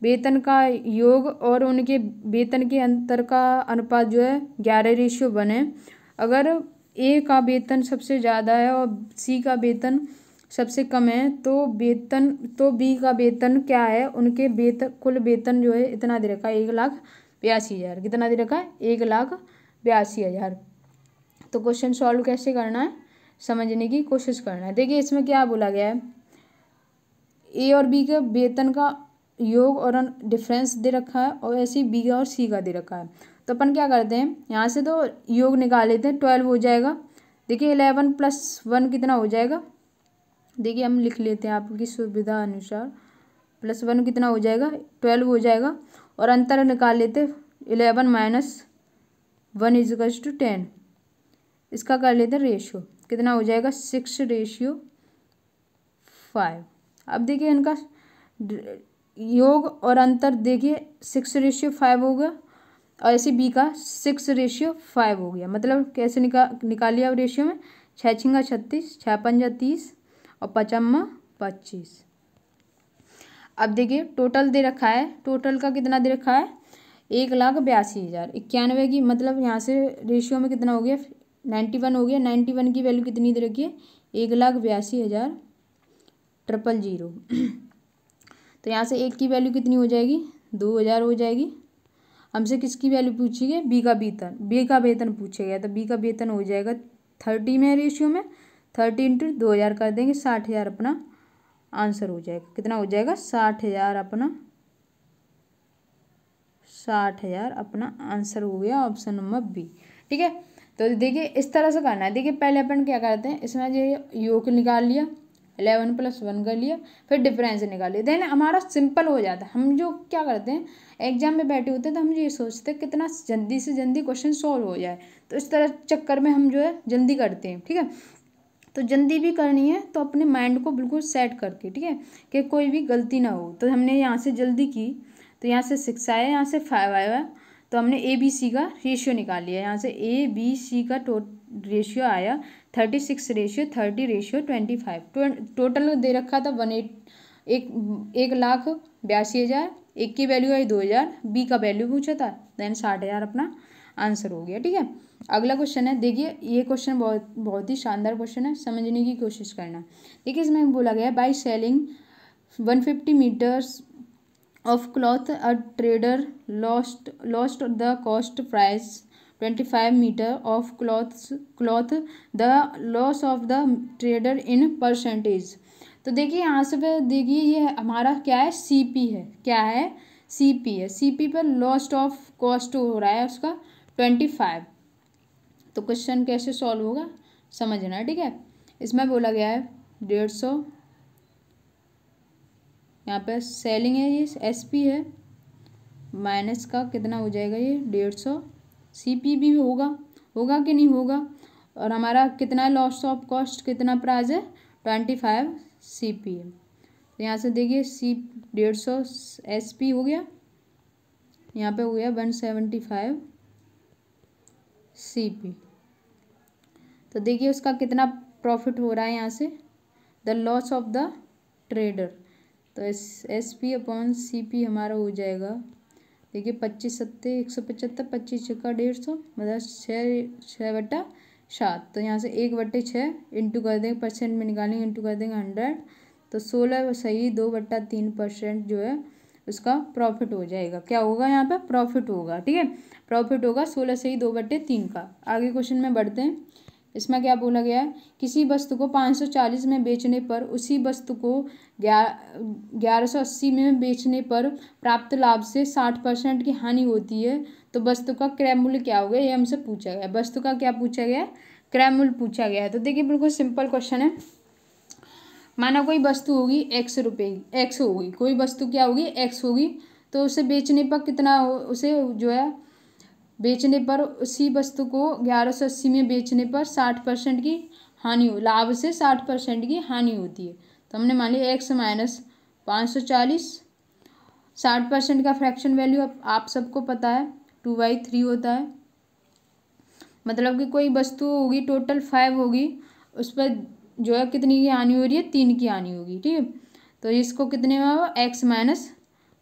वेतन का योग और उनके वेतन के अंतर का अनुपात जो है 11:1 है। अगर ए का वेतन सबसे ज़्यादा है और सी का वेतन सबसे कम है, तो बी का वेतन क्या है, उनके कुल वेतन जो है इतना दे रखा है, 1,82,000। कितना दे रखा है, 1,82,000। तो क्वेश्चन सॉल्व कैसे करना है, समझने की कोशिश करना है। देखिए इसमें क्या बोला गया है, ए और बी के वेतन का योग और डिफरेंस दे रखा है, और ऐसे ही बी और सी का दे रखा है। तो अपन क्या करते हैं, यहाँ से तो योग निकाल लेते हैं, 12 हो जाएगा। देखिए 11 + 1 कितना हो जाएगा, देखिए हम लिख लेते हैं आपकी सुविधा अनुसार, +1 कितना हो जाएगा, 12 हो जाएगा। और अंतर निकाल लेते, 11 - 1 = 10। इसका कर लेते हैं रेशियो, कितना हो जाएगा, 6:5। अब देखिए इनका योग और अंतर, देखिए 6:5 होगा, और ऐसे बी का 6:5 हो गया। मतलब कैसे निकाल लिया रेशियो में, 6 × 6 = 36, 6 × 5 = 30 और 5 × 25। अब देखिए टोटल दे रखा है, टोटल का कितना दे रखा है, 1,82,000। 91 की मतलब यहाँ से रेशियो में कितना हो गया, 91 हो गया। 91 की वैल्यू कितनी दे रखी है, 1,82,000 तो यहाँ से 1 की वैल्यू कितनी हो जाएगी, 2,000 हो जाएगी। हमसे किसकी वैल्यू पूछी गई, बी का वेतन पूछा गया, तो बी का वेतन हो जाएगा 30 में रेशियो में, 30 × 2,000 कर देंगे, 60,000 अपना आंसर हो जाएगा। कितना हो जाएगा? 60,000 अपना 60,000 अपना आंसर हो गया ऑप्शन नंबर बी। ठीक है, तो देखिए इस तरह से करना है। देखिए पहले अपन क्या करते हैं, इसमें ये योग निकाल लिया, 11 + 1 कर लिया, फिर डिफरेंस निकाल लिया, देन हमारा सिंपल हो जाता है। हम जो क्या करते हैं, एग्जाम में बैठे होते हैं तो हम ये सोचते हैं कितना जल्दी से जल्दी क्वेश्चन सॉल्व हो जाए, तो इस तरह चक्कर में हम जो है जल्दी करते हैं। ठीक है, तो जल्दी भी करनी है तो अपने माइंड को बिल्कुल सेट करके, ठीक है, कि कोई भी गलती ना हो। तो हमने यहाँ से जल्दी की, तो यहाँ से 6 आया, यहाँ से 5 आया, तो हमने ABC का रेशियो निकाल लिया। यहाँ से ABC का रेशियो आया 36:30:25। टोटल दे रखा था 1,82,000। एक की वैल्यू आई 2,000, बी का वैल्यू पूछा था, देन 60,000 अपना आंसर हो गया। ठीक है, अगला क्वेश्चन है, देखिए ये क्वेश्चन बहुत ही शानदार क्वेश्चन है, समझने की कोशिश करना। देखिए इसमें बोला गया है, by selling 150 meters of cloth, a trader lost the cost price 25 meter of cloth, the loss of the trader in percentage। तो देखिए यहाँ से पे देखिए ये हमारा क्या है, CP है। क्या है? CP है। CP पर लॉस्ट ऑफ कॉस्ट हो रहा है उसका 25। तो क्वेश्चन कैसे सॉल्व होगा समझना है। ठीक है, इसमें बोला गया है 150, यहाँ पे सेलिंग है, ये SP है, माइनस का कितना हो जाएगा ये 150, CP भी होगा कि नहीं होगा, और हमारा कितना है लॉस ऑफ कॉस्ट, कितना प्राइस है 25 CP है। तो यहाँ से देखिए 150 SP हो गया, यहाँ पे हो गया 175 CP। तो देखिए उसका कितना प्रॉफिट हो रहा है यहाँ से, the loss of the trader. तो SP अपॉन CP हमारा हो जाएगा, देखिए 25 सत्ते 175, 25 छक्का 150, मतलब 6/7। तो यहाँ से 1/6 इंटू कर देंगे, परसेंट में निकालेंगे, इंटू कर देंगे 100, तो 16 सही 2/3% जो है उसका प्रॉफिट हो जाएगा। क्या होगा यहाँ पे? प्रॉफिट होगा। ठीक है, प्रॉफिट होगा 16 सही 2/3 का। आगे क्वेश्चन में बढ़ते हैं। इसमें क्या बोला गया है, किसी वस्तु को 540 में बेचने पर उसी वस्तु को 1180 में बेचने पर प्राप्त लाभ से 60% की हानि होती है, तो वस्तु का क्रय मूल्य क्या होगा, ये हमसे पूछा गया है। वस्तु का क्या पूछा गया है? क्रय मूल्य पूछा गया है। तो देखिए बिल्कुल सिंपल क्वेश्चन है। माना कोई वस्तु होगी X रुपये की, X होगी, कोई वस्तु क्या होगी X होगी, तो उसे बेचने पर कितना, उसे जो है बेचने पर उसी वस्तु को 1180 में बेचने पर 60% की हानि हो, लाभ से 60% की हानि होती है। तो हमने मान लिया X माइनस 540, 60% का फ्रैक्शन वैल्यू आप सबको पता है 2/3 होता है। मतलब कि कोई वस्तु होगी टोटल 5 होगी, उस पर जो है कितनी की हानि हो रही है, 3 की हानि होगी। ठीक है, तो इसको कितने में होगा, X माइनस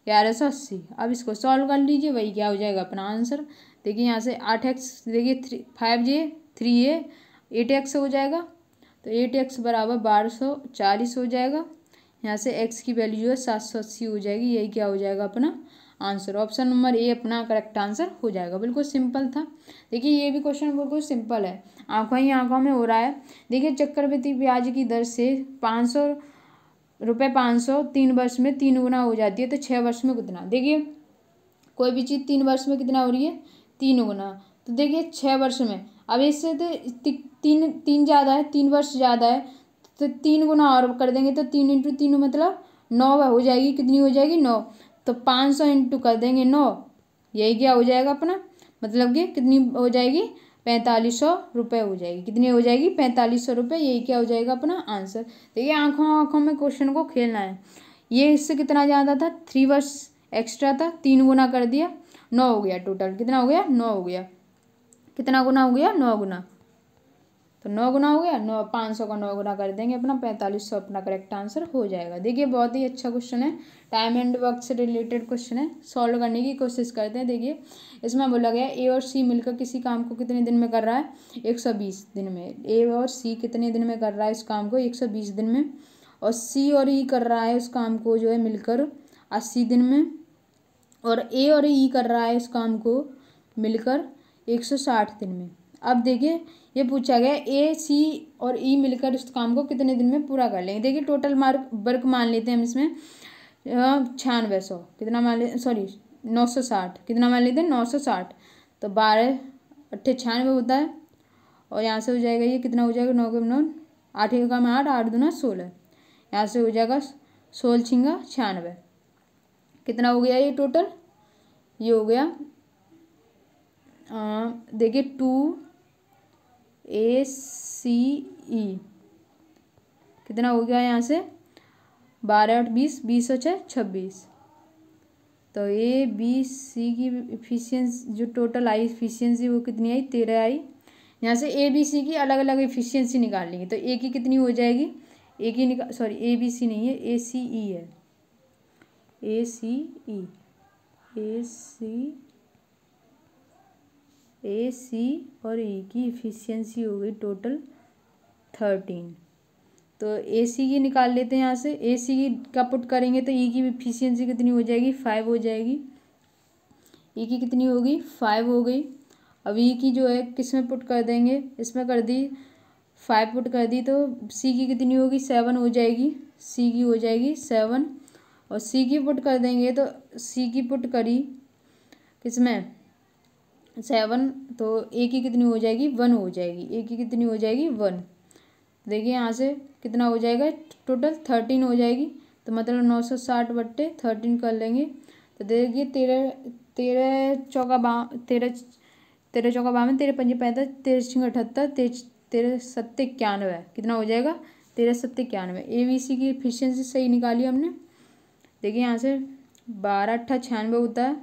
1180। अब इसको सॉल्व कर लीजिए, वही क्या हो जाएगा अपना आंसर। देखिए यहाँ से 8x, देखिए 5J 3A 8x हो जाएगा, तो 8x बराबर 1240 हो जाएगा। यहाँ से x की वैल्यू जो है 780 हो जाएगी। यही क्या हो जाएगा अपना आंसर। ऑप्शन नंबर ए अपना करेक्ट आंसर हो जाएगा। बिल्कुल सिंपल था। देखिए ये भी क्वेश्चन बिल्कुल सिंपल है, आंखों ही आंखों में हो रहा है। देखिए चक्रवृद्धि ब्याज की दर से 500 3 वर्ष में 3 गुना हो जाती है, तो 6 वर्ष में कितना। देखिए कोई भी चीज़ 3 वर्ष में कितना हो रही है, 3 गुना। तो देखिए 6 वर्ष में, अब इससे तो 3 ज़्यादा है, 3 वर्ष ज़्यादा है, तो 3 गुना और कर देंगे, तो 3 × 3 मतलब 9 हो जाएगी। कितनी हो जाएगी, 9। तो 500 इंटू कर देंगे 9, यही क्या हो जाएगा अपना, मतलब कि कितनी हो जाएगी, 4500 रुपये हो जाएगी। कितनी हो जाएगी, 4500 रुपये। यही क्या हो जाएगा अपना आंसर। देखिए आंखों आंखों में क्वेश्चन को खेलना है। ये इससे कितना ज़्यादा था, 3 वर्ष एक्स्ट्रा था, 3 गुना कर दिया, 9 हो गया। टोटल कितना हो गया, 9 हो गया। कितना गुना हो गया, 9 गुना। तो 9 गुना हो गया, 9 500 का 9 गुना कर देंगे, अपना 4500 अपना करेक्ट आंसर हो जाएगा। देखिए बहुत ही अच्छा क्वेश्चन है, टाइम एंड वर्क से रिलेटेड क्वेश्चन है। सॉल्व करने की कोशिश करते हैं। देखिए इसमें बोला गया ए और सी मिलकर किसी काम को कितने दिन में कर रहा है, 120 दिन में। ए और सी कितने दिन में कर रहा है इस काम को, 120 दिन में। और सी और ई कर रहा है उस काम को जो है मिलकर 80 दिन में। और ए और ई कर रहा है इस काम को मिलकर 160 दिन में। अब देखिए ये पूछा गया ए सी और ई मिलकर इस काम को कितने दिन में पूरा कर लेंगे। देखिए टोटल वर्क मान लेते हैं हम इसमें 9600, कितना मान ले, सॉरी 960, कितना मान लेते हैं 960। तो 12 8 96 होता है, और यहाँ से हो जाएगा ये कितना हो जाएगा 9 के 9, 8 का 8, 8 दूना 16, यहाँ से हो जाएगा 16 छिंगा 96। कितना हो गया ये टोटल, ये हो गया देखिए 2ACE कितना हो गया यहाँ से 12 8 20, 20 और 6 26। तो ABC की इफिशियंसी जो टोटल आई इफिशियंसी वो कितनी आई 13 आई। यहाँ से ABC की अलग अलग इफिशियंसी निकाल लेंगे। तो ए की कितनी हो जाएगी, ए की सॉरी ABC नहीं है ACE है, AC और E की इफिशियंसी हो गई टोटल 13। तो AC की निकाल लेते हैं यहाँ से, AC की का पुट करेंगे तो E की इफिशियंसी कितनी हो जाएगी 5 हो जाएगी। E की कितनी होगी 5 हो गई। अब E की जो है किस में पुट कर देंगे, इसमें कर दी 5 पुट कर दी, तो C की कितनी होगी 7 हो जाएगी, C की हो जाएगी 7। और C की पुट कर देंगे तो C की पुट करी किसमें 7, तो A की कितनी हो जाएगी 1 हो जाएगी, A की कितनी हो जाएगी 1। देखिए यहाँ से कितना हो जाएगा टोटल 13 हो जाएगी। तो मतलब 960 बट्टे 13 कर लेंगे। तो देखिए 13 चौका 52, 13 चौका 52, 13 पंजे 35, 13 छिंग 78, 13 सत्ते 91, कितना हो जाएगा 13 सत्ते 91। ABC की एफिशिएंसी सही निकाली हमने। देखिए यहाँ से 12 8 96 होता है,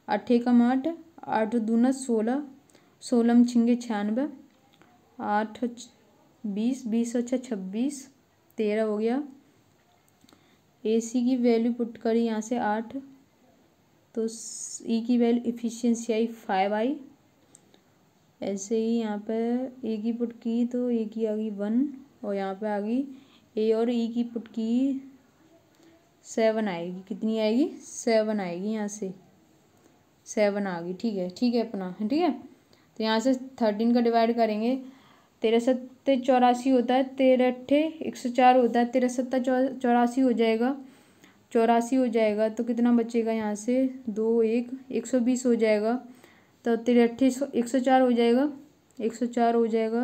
8 एकम 8, 8 दूना 16, 16 छिंगे 96, 8 20, 20 और 6 26, 13 हो गया। AC की वैल्यू पुट करी यहाँ से 8, तो E की वैल्यू इफिशियंसी आई 5 आई। ऐसे ही यहाँ पर A की पुट की तो A की आ गई 1, और यहाँ पे आ गई A और E की पुट की 7 आएगी, कितनी आएगी 7 आएगी, यहाँ से 7 आ गई। ठीक है अपना, ठीक है। तो यहाँ से 13 का डिवाइड करेंगे, 13 सत्ते 84 होता है, 13 अट्ठे 104 होता है, 13 सत्ता 84 हो जाएगा, 84 हो जाएगा। तो कितना बचेगा यहाँ से 2 1 120 हो जाएगा। तो 13 अट्ठे 104 हो जाएगा, 104 हो जाएगा,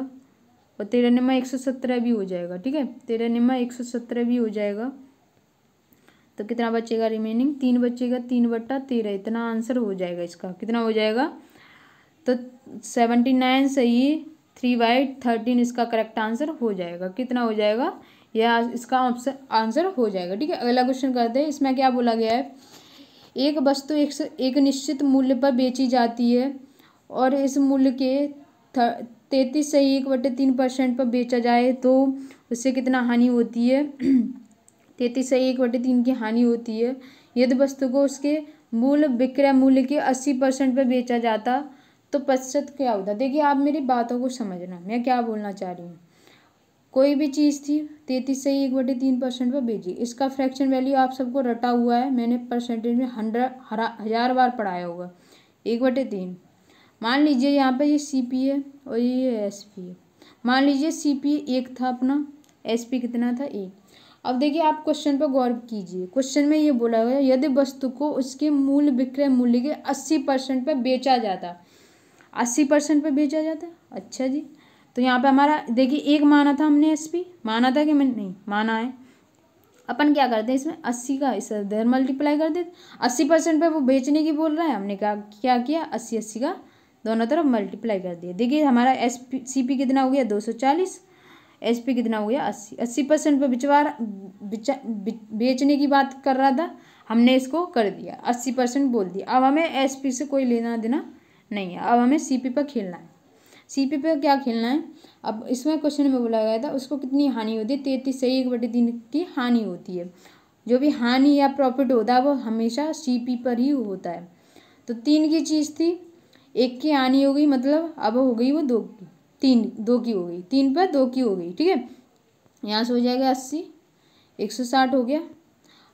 और 13 निम्मा 117 भी हो जाएगा। ठीक है, 13 निम्मा 117 भी हो जाएगा। तो कितना बचेगा रिमेनिंग 3 बचेगा, 3/13, इतना आंसर हो जाएगा इसका। कितना हो जाएगा, तो 79 सही, 3/13 इसका करेक्ट आंसर हो जाएगा। कितना हो जाएगा, यह इसका आंसर हो जाएगा। ठीक है, अगला क्वेश्चन करते हैं। इसमें क्या बोला गया है, एक वस्तु एक निश्चित मूल्य पर बेची जाती है और इस मूल्य के 33 सही 1/3% पर बेचा जाए तो उससे कितना हानि होती है 33 सही 1/3 की हानि होती है। यदि वस्तु को उसके मूल विक्रय मूल्य के 80% पर बेचा जाता तो प्रतिशत क्या होता। देखिए आप मेरी बातों को समझना, मैं क्या बोलना चाह रही हूँ। कोई भी चीज़ थी 33 सही 1/3% पर बेची, इसका फ्रैक्शन वैल्यू आप सबको रटा हुआ है, मैंने परसेंटेज में 1000 बार पढ़ाया होगा। 1/3 मान लीजिए यहाँ पे ये CP है और ये SP है। मान लीजिए CP 1 था अपना, SP कितना था 1। अब देखिए आप क्वेश्चन पर गौर कीजिए। क्वेश्चन में ये बोला गया यदि वस्तु को उसके मूल विक्रय मूल्य के 80% पर बेचा जाता, 80% पर बेचा जाता। अच्छा जी, तो यहाँ पे हमारा देखिए 1 माना था हमने, SP माना था कि मैंने नहीं माना है। अपन क्या करते हैं इसमें 80 का इस इधर मल्टीप्लाई कर देते, 80% पे वो बेचने की बोल रहा है, हमने क्या किया 80 का दोनों तरफ मल्टीप्लाई कर दिया। देखिए हमारा CP कितना हो गया 240, SP कितना हो गया 80। 80% पे बेचने की बात कर रहा था, हमने इसको कर दिया 80% बोल दिया। अब हमें SP से कोई लेना देना नहीं है, अब हमें CP पर खेलना है। CP पे क्या खेलना है, अब इसमें क्वेश्चन में बोला गया था उसको कितनी हानि होती है 33 सही 1/3 की हानि होती है। जो भी हानि या प्रॉफिट होता है वो हमेशा CP पर ही होता है। तो 3 की चीज़ थी, 1 की हानि हो गई, मतलब अब हो गई वो 2 की, 2 की हो गई, 3 पर 2 की हो गई। ठीक है, यहाँ से हो जाएगा 80, 160 हो गया।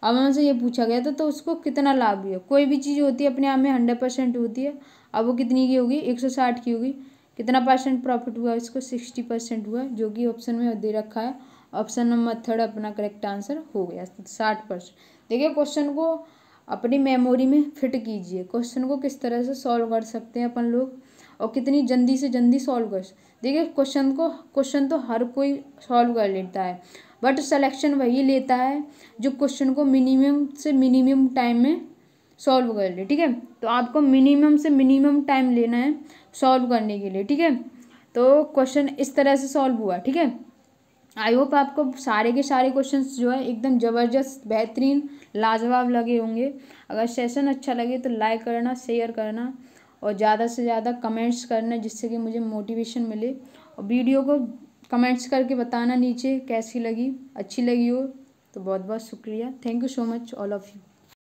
अब हमसे ये पूछा गया था तो उसको कितना लाभ हुआ। कोई भी चीज़ होती है अपने आप में 100% होती है, अब वो कितनी की होगी 160 की होगी। कितना परसेंट प्रॉफिट हुआ इसको, 60% हुआ, जो कि ऑप्शन में दे रखा है। ऑप्शन नंबर थर्ड अपना करेक्ट आंसर हो गया 60%। देखिए क्वेश्चन को अपनी मेमोरी में फिट कीजिए। क्वेश्चन को किस तरह से सॉल्व कर सकते हैं अपन लोग और कितनी जल्दी से जल्दी सॉल्व कर। देखिए क्वेश्चन तो हर कोई सॉल्व कर लेता है, बट सिलेक्शन वही लेता है जो क्वेश्चन को मिनिमम से मिनिमम टाइम में सॉल्व कर ले। ठीक है, तो आपको मिनिमम से मिनिमम टाइम लेना है सॉल्व करने के लिए। ठीक है, तो क्वेश्चन इस तरह से सॉल्व हुआ। ठीक है, आई होप आपको सारे के सारे क्वेश्चंस जो है एकदम ज़बरदस्त बेहतरीन लाजवाब लगे होंगे। अगर सेशन अच्छा लगे तो लाइक करना, शेयर करना और ज़्यादा से ज़्यादा कमेंट्स करना, जिससे कि मुझे मोटिवेशन मिले। और वीडियो को कमेंट्स करके बताना नीचे कैसी लगी, अच्छी लगी हो तो बहुत बहुत शुक्रिया। Thank you so much all of you.